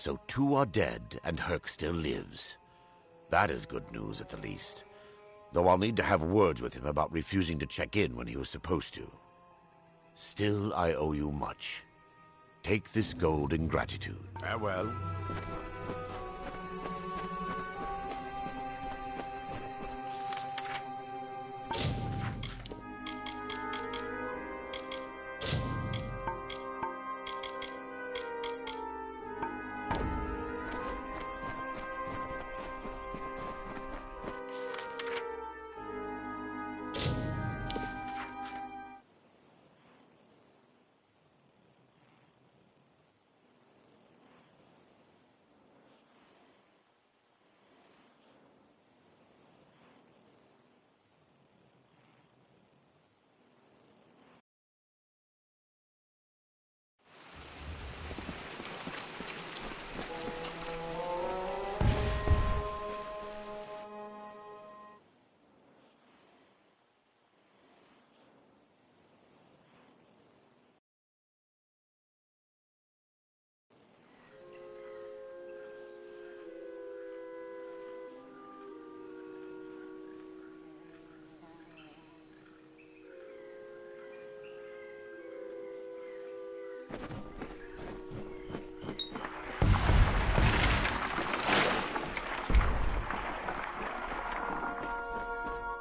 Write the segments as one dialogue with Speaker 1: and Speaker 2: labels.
Speaker 1: So 2 are dead, and Herc still lives. That is good news, at the least. Though I'll need to have words with him about refusing to check in when he was supposed to. Still, I owe you much. Take this gold in gratitude. Farewell.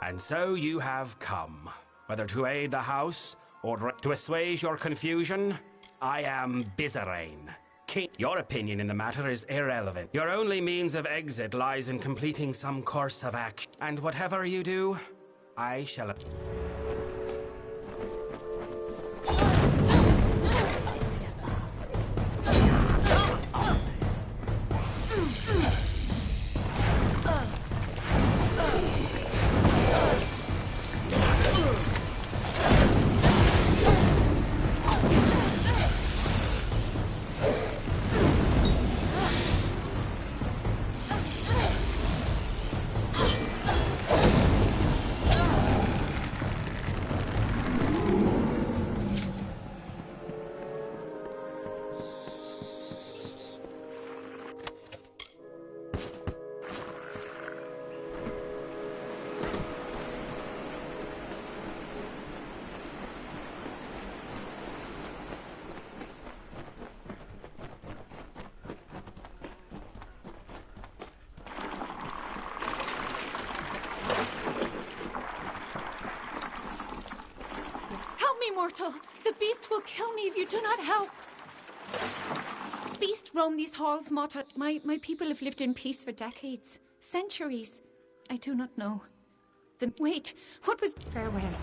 Speaker 2: And so you have come, whether to aid the house or to assuage your confusion. I am Bizarrain, king. Your opinion in the matter is irrelevant. Your only means of exit lies in completing some course of action. And whatever you do, I shall...
Speaker 3: Mortal, the beast will kill me if you do not help. Beast roam these halls, Mortal. My people have lived in peace for decades, centuries. I do not know. Wait, what was... Farewell.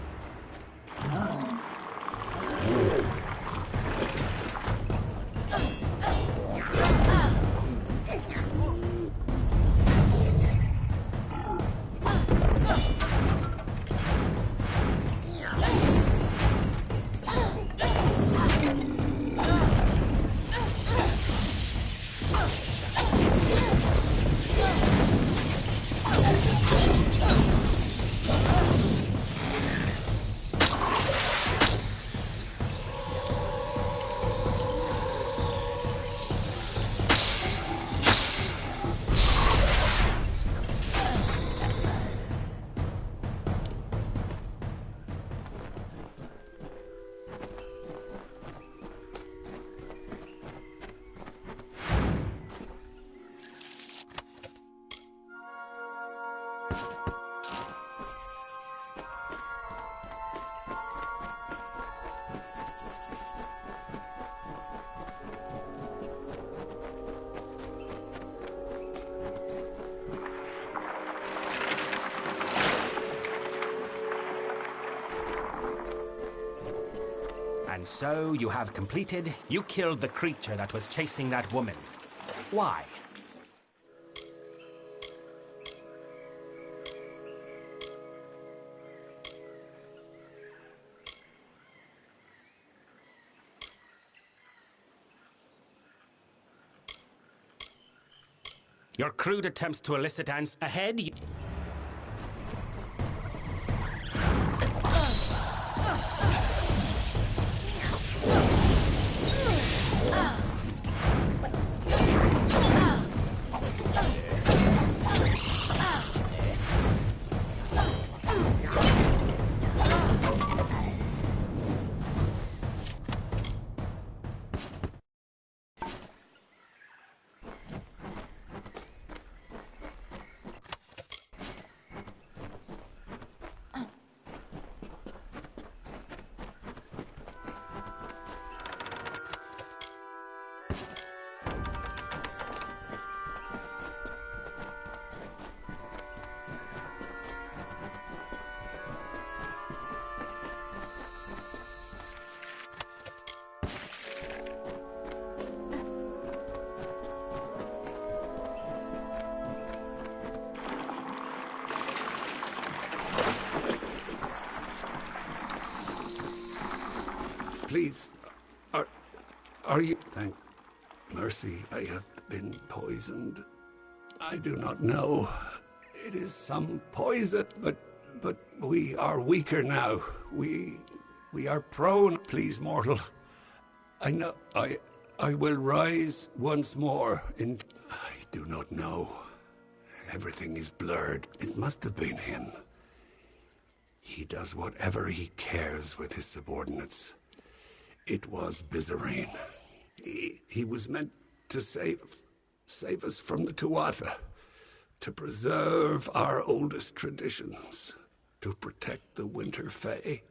Speaker 2: And so you have completed. You killed the creature that was chasing that woman. Why? Your crude attempts to elicit answers ahead.
Speaker 4: Please, are you... Thank mercy, I have been poisoned. I do not know. It is some poison, but we are weaker now. We are prone. Please, mortal. I know, I will rise once more in... I do not know. Everything is blurred. It must have been him. He does whatever he cares with his subordinates. It was Bizarane. He was meant to save us from the Tuatha, to preserve our oldest traditions, to protect the Winter Fae.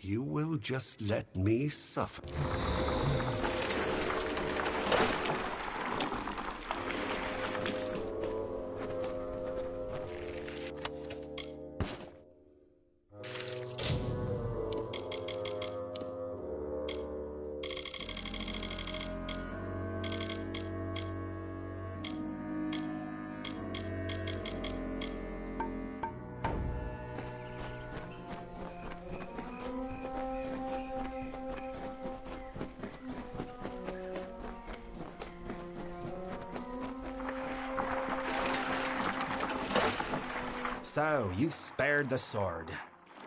Speaker 4: You will just let me suffer.
Speaker 2: So, you spared the sword.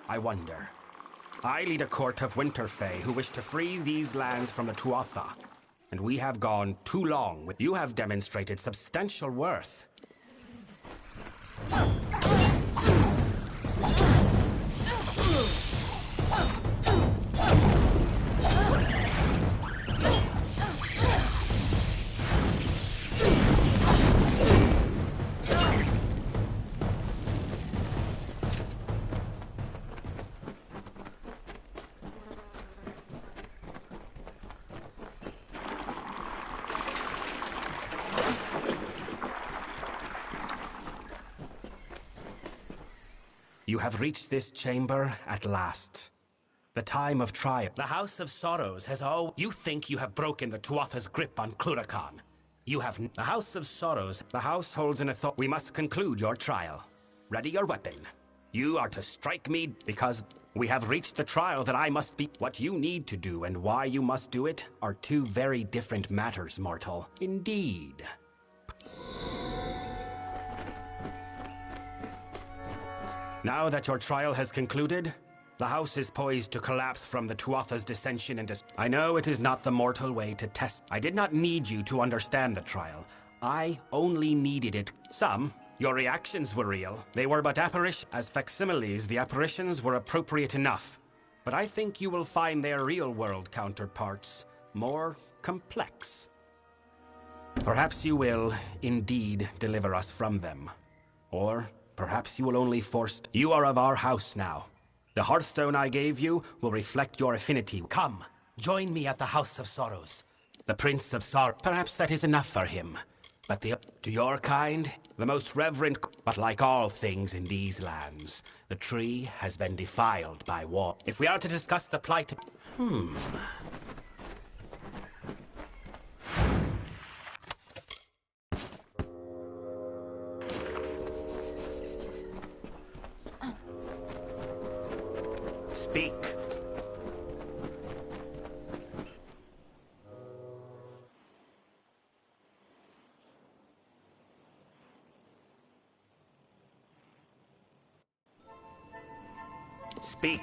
Speaker 2: I wonder. I lead a court of Winter Fae who wish to free these lands from the Tuatha. And we have gone too long. You have demonstrated substantial worth. You have reached this chamber at last. The time of trial. The House of Sorrows has all... You think you have broken the Tuatha's grip on Cluracan. You have... The House of Sorrows. The House holds an authority. We must conclude your trial. Ready your weapon. You are to strike me because we have reached the trial that I must be... What you need to do and why you must do it are two very different matters, mortal. Indeed. Now that your trial has concluded, the House is poised to collapse from the Tuatha's dissension into... I know it is not the mortal way to test. I did not need you to understand the trial. I only needed it. Your reactions were real. They were but apparitions. As facsimiles, the apparitions were appropriate enough. But I think you will find their real-world counterparts more complex. Perhaps you will, indeed, deliver us from them. Or... perhaps you will only force... You are of our house now. The hearthstone I gave you will reflect your affinity. Come, join me at the House of Sorrows. The Prince of Sorrow. Perhaps that is enough for him. But to your kind, the most reverent... But like all things in these lands, the tree has been defiled by war. If we are to discuss the plight... Speak. Speak.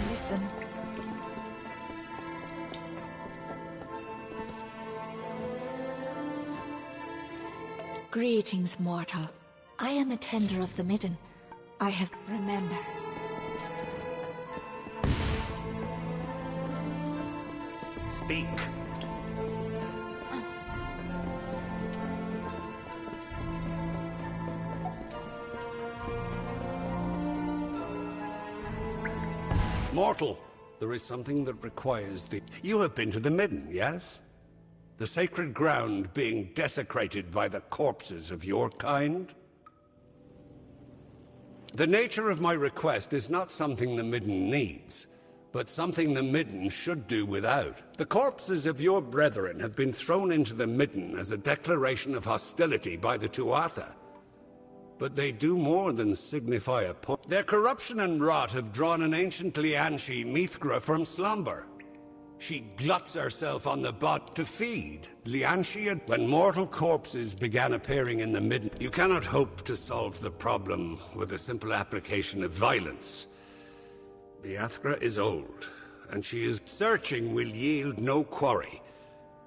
Speaker 3: Listen.
Speaker 5: Greetings, mortal. I am a tender of the Midden. I have... Remember.
Speaker 2: Speak.
Speaker 4: Mortal, there is something that requires the... You have been to the Midden, yes? The sacred ground being desecrated by the corpses of your kind? The nature of my request is not something the Midden needs, but something the Midden should do without. The corpses of your brethren have been thrown into the Midden as a declaration of hostility by the Tuatha. But they do more than signify a point. Their corruption and rot have drawn an ancient Lianshi Mithra from slumber. She gluts herself on the bot to feed. Lianshi, when mortal corpses began appearing in the Midden, you cannot hope to solve the problem with a simple application of violence. The Athra is old, and she is searching will yield no quarry.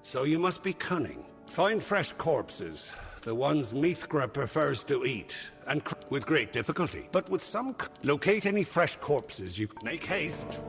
Speaker 4: So you must be cunning. Find fresh corpses, the ones Mithra prefers to eat, and with great difficulty, but with some locate any fresh corpses you make haste.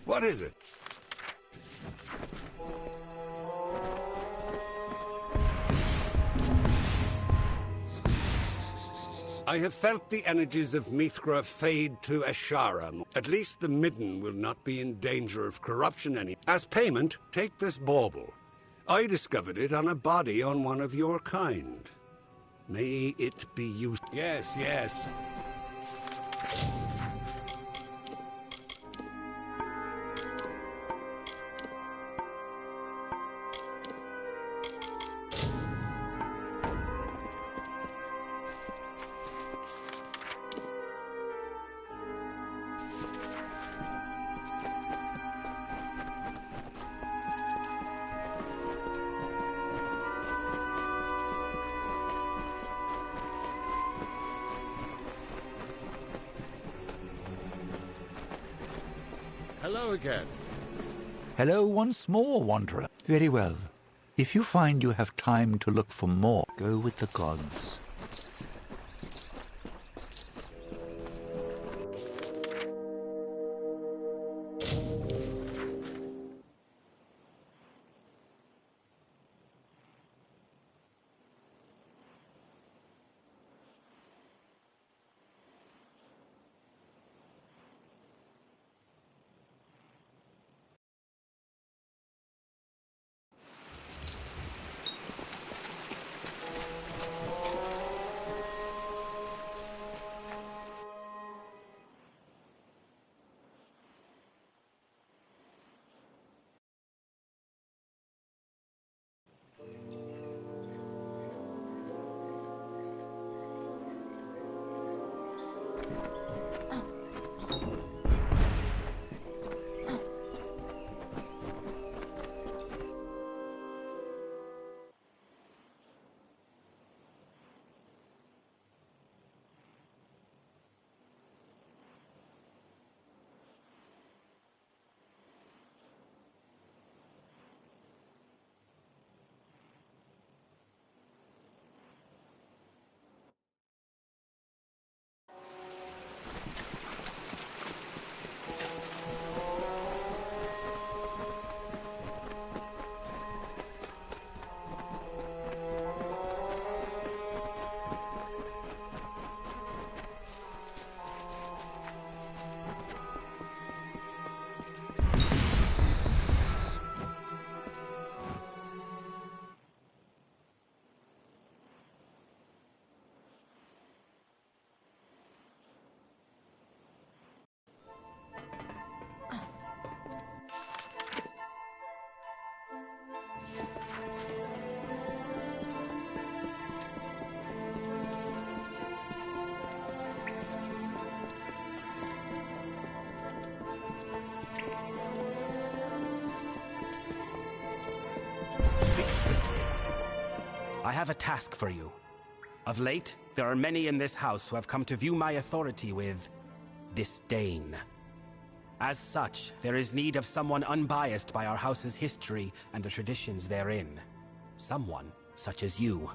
Speaker 4: What is it? I have felt the energies of Mithra fade to Ashara. At least the Midden will not be in danger of corruption any. As payment, take this bauble. I discovered it on a body on one of your kind. May it be used. Yes, yes.
Speaker 6: Hello again.
Speaker 7: Hello once more, Wanderer. Very well. If you find you have time to look for more, go with the gods.
Speaker 1: Speak swiftly.
Speaker 2: I have a task for you. Of late, there are many in this house who have come to view my authority with disdain. As such, there is need of someone unbiased by our house's history and the traditions therein. Someone such as you.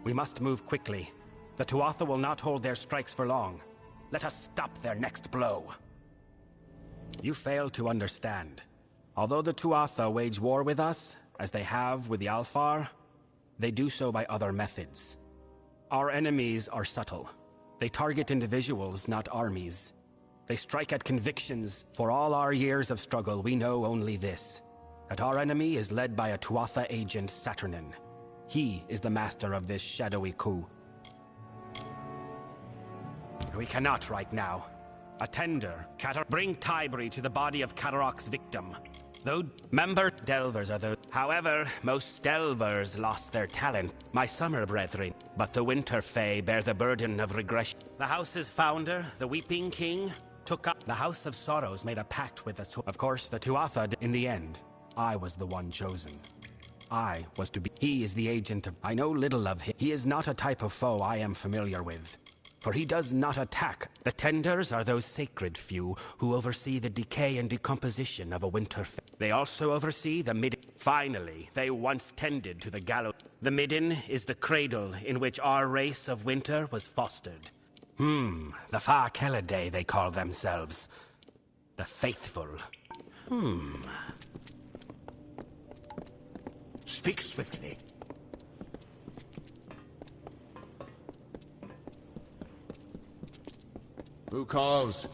Speaker 2: We must move quickly. The Tuatha will not hold their strikes for long. Let us stop their next blow. You fail to understand. Although the Tuatha wage war with us, as they have with the Alfar, they do so by other methods. Our enemies are subtle. They target individuals, not armies. They strike at convictions. For all our years of struggle, we know only this: that our enemy is led by a Tuatha agent, Saturnin. He is the master of this shadowy coup. We cannot right now. Attender, bring Tybri to the body of Katarok's victim. Though member delvers are those. However, most delvers lost their talent, my summer brethren. But the winter fae bear the burden of regression. The house's founder, the Weeping King, took up. The House of Sorrows made a pact with us. Of course, the Tuatha. In the end, I was the one chosen. I was to be. He is the agent of. I know little of him. He is not a type of foe I am familiar with. For he does not attack. The Tenders are those sacred few who oversee the decay and decomposition of a winter fae. They also oversee the Midden. Finally, they once tended to the gallows. The Midden is the cradle in which our race of winter was fostered. The Far Kelidae they call themselves. The Faithful.
Speaker 1: Speak swiftly.
Speaker 6: Who calls?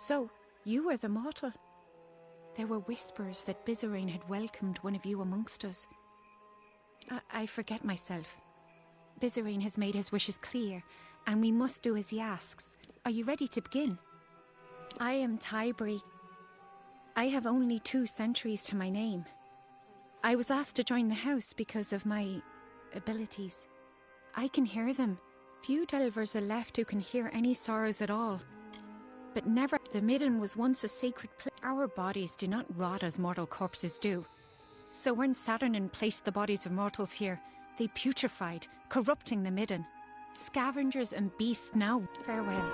Speaker 3: So, you were the mortal. There were whispers that Bizarane had welcomed one of you amongst us. I forget myself. Bizarane has made his wishes clear, and we must do as he asks. Are you ready to begin? I am Tybri. I have only 2 centuries to my name. I was asked to join the house because of my abilities. I can hear them. Few delvers are left who can hear any sorrows at all. But never. The Midden was once a sacred place. Our bodies do not rot as mortal corpses do. So when Saturnin placed the bodies of mortals here, they putrefied, corrupting the Midden. Scavengers and beasts now. Farewell.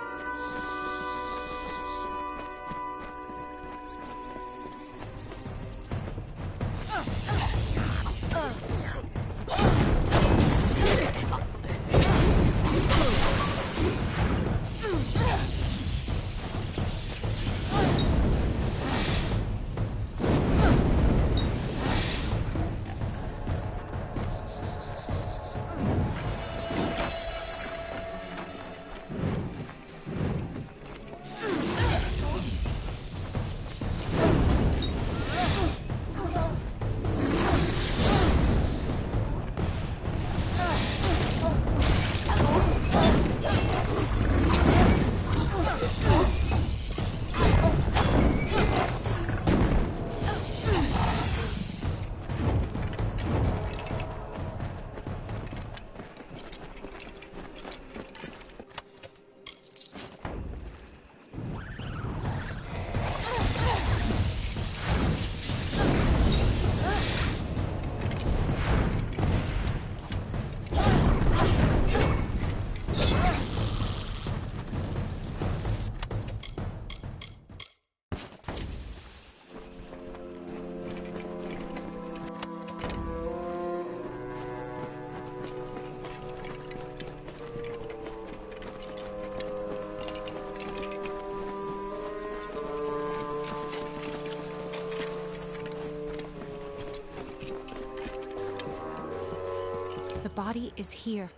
Speaker 3: The body is here.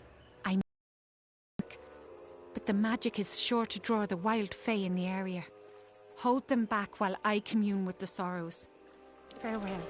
Speaker 3: I know. But the magic is sure to draw the wild fae in the area. Hold them back while I commune with the sorrows. Farewell.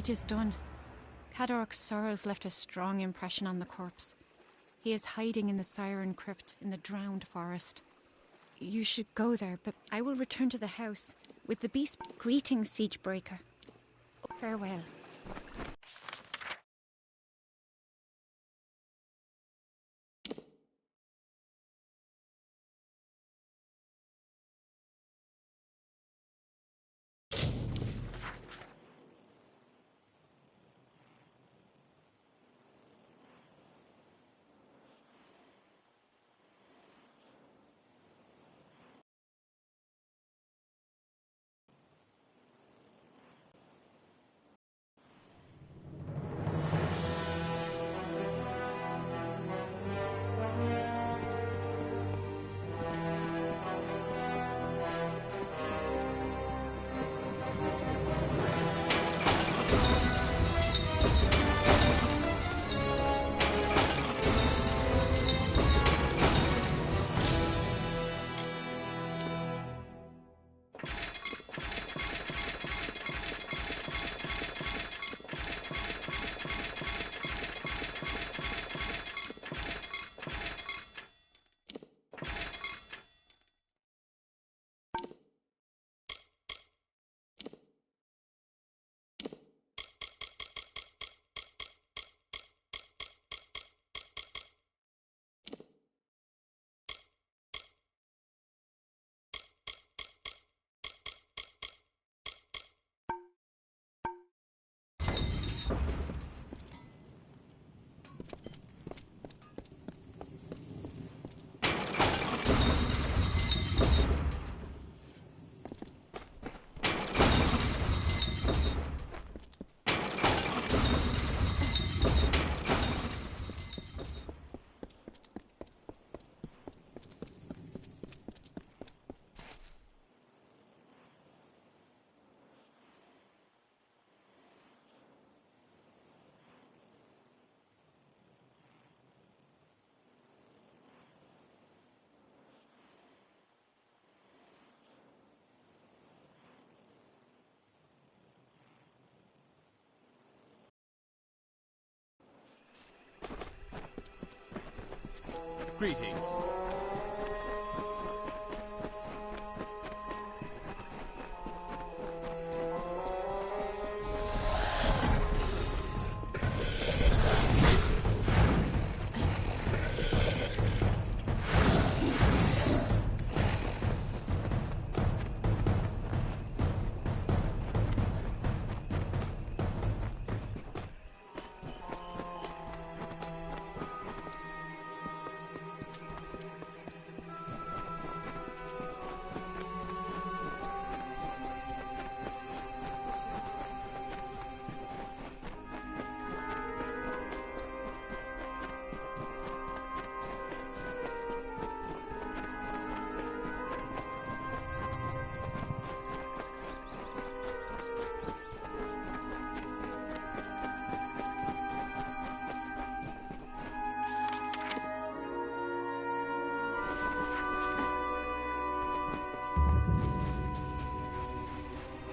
Speaker 3: It is done. Cadoric's sorrows left a strong impression on the corpse. He is hiding in the Siren Crypt in the Drowned Forest. You should go there, but I will return to the house with the beast. Greetings, Siegebreaker. Farewell.
Speaker 6: Greetings.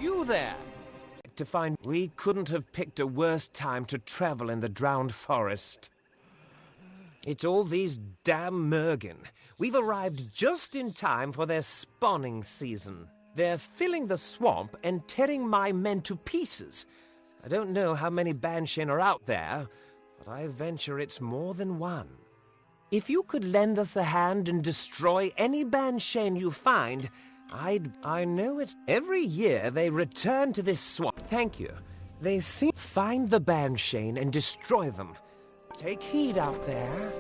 Speaker 8: You there! To find we couldn't have picked a worse time to travel in the Drowned Forest. It's all these damn Mergen. We've arrived just in time for their spawning season. They're filling the swamp and tearing my men to pieces. I don't know how many Banshin are out there, but I venture it's more than one. If you could lend us a hand and destroy any Banshin you find, I know it's every year they return to this swamp. Thank you. They seem find the Banshin and destroy them. Take heed out there.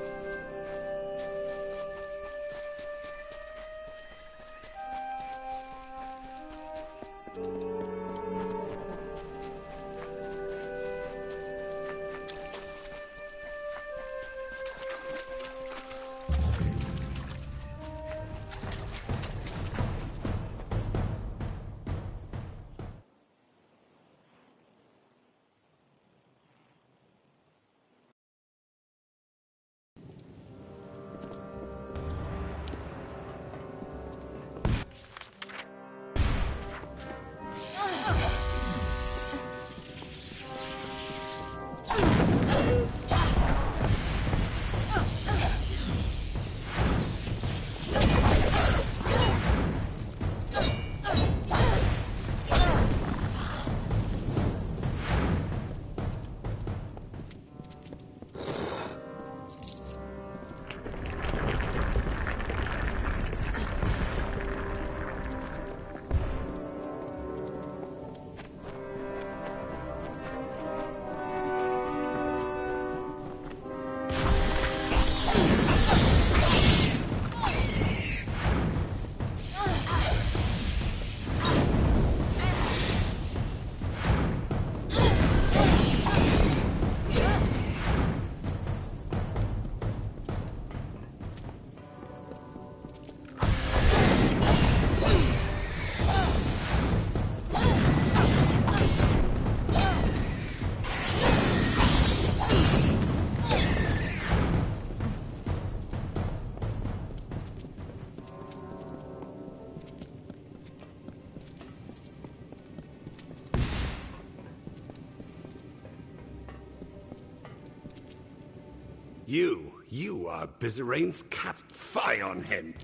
Speaker 4: You are Bizerain's cat. Fie on him.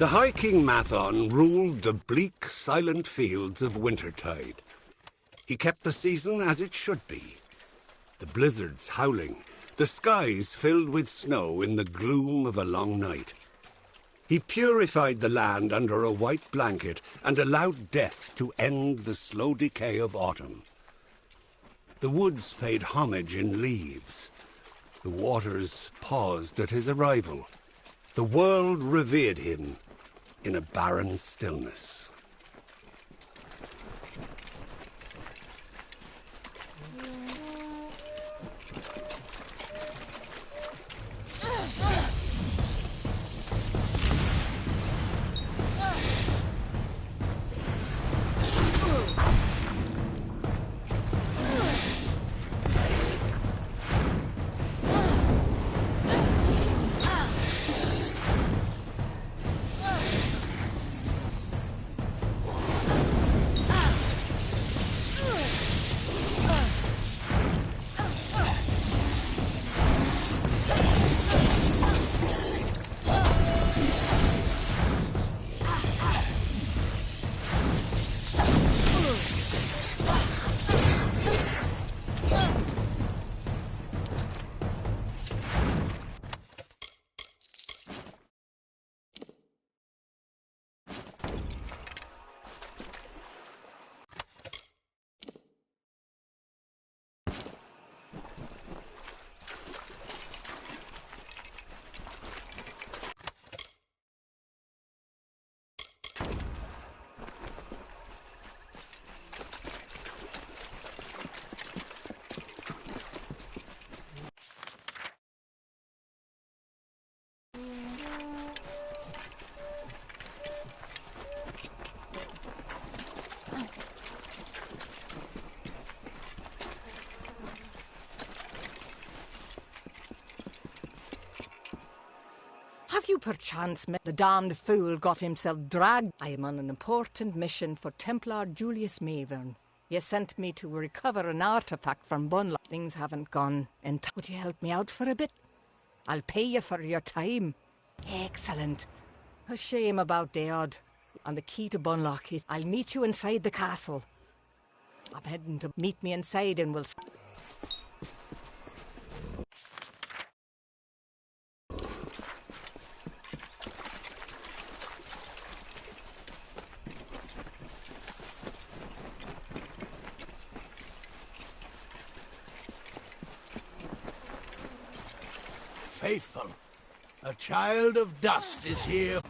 Speaker 4: The High King Mathon ruled the bleak, silent fields of Wintertide. He kept the season as it should be. The blizzards howling, the skies filled with snow in the gloom of a long night. He purified the land under a white blanket and allowed death to end the slow decay of autumn. The woods paid homage in leaves. The waters paused at his arrival. The world revered him in a barren stillness.
Speaker 9: Have you perchance met the damned fool got himself dragged? I am on an important mission for Templar Julius Mavern. He sent me to recover an artifact from Bunlock. Things haven't gone in time. Would you help me out for a bit? I'll pay you for your time. Excellent. A shame about Deod. And the key to Bunlock is I'll meet you inside the castle. I'm heading to meet me inside and we'll...
Speaker 10: Faithful, a child of dust is here.